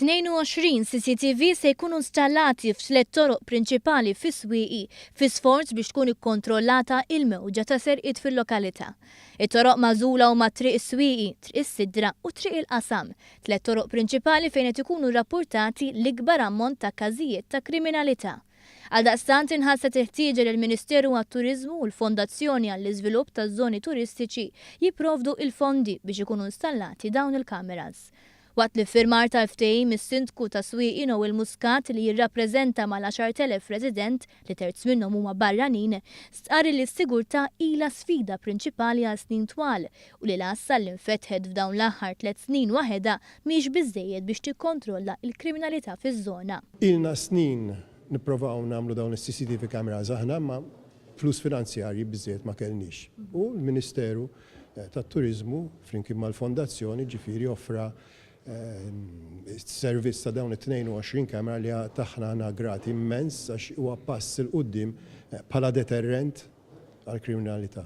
22 CCTV se jkunu installati f'tliet toroq prinċipali fis-swieqi fi sforz biex tkun ikkontrollata il-mewġa ta' serqiet fil-lokalità. It-toroq magħżula huma triq is-swieqi, triq is-sidra u triq il-qasam, tliet toroq prinċipali fejn qed ikunu rrappurtati l-ikbar ammont ta' każijiet ta' kriminalità. Għaldaqstant inħasset il-ħtieġa li l-Ministeru għat-Turiżmu u l-Fondazzjoni għall-Iżvilupp taż-Żoni Turistiċi jipprovdu il-fondi biex ikunu installati dawn il-kameras. Waqt li firmar tal-ftehim is-Sindku ta' Swieqi Noel Muscat li jirrappreżenta mal-10,000 resident li terz minnhom huma barranin, stqar li s-sigurtà ilha sfida prinċipali għal snin twal u li l-għassa li nfetħet f'dawn l-aħħar 3 snin waħedha mhix biżżejjed biex tikkontrolla l-kriminalità fiż-żona. Ilna snin nipprovaw nagħmlu dawn is-CCTV cameras aħna ma flus finanzjarji biżżejjed ma kellniex. U l-Ministeru tat-Turiżmu flimkien mal-Fondazzjoni ġifieri offra servizz ta' dawn it-22 kamera li taħna grati immens għax huwa pass il-qudiem bħala deterrent għall-kriminalità.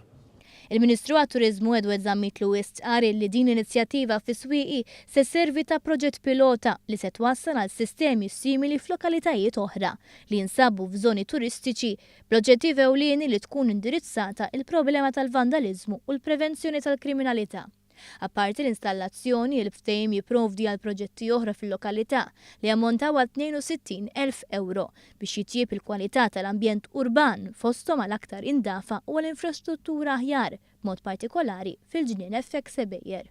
Il-Ministru għat-Turiżmu Edward Zammitlu stqar li din l-inizjattiva fi Swieqi se servi ta' proġett pilota li se twassal għal sistemi simili f'lokalitajiet oħra li jinsabu f'żoni turistiċi, bl-oġġettiv ewlieni li tkun indirizzata il-problema tal-vandaliżmu u l-prevenzjoni tal-kriminalità. Apparti l-installazzjoni, il-ftehim jipprovdi għal proġetti oħra fil-lokalità li ammontaw għal 62,000 euro biex jitjieb il-kwalità tal-ambjent urban fosthom għal aktar indafa u l-infrastruttura aħjar, b'mod partikolari fil-ġnien FX Sebejjer.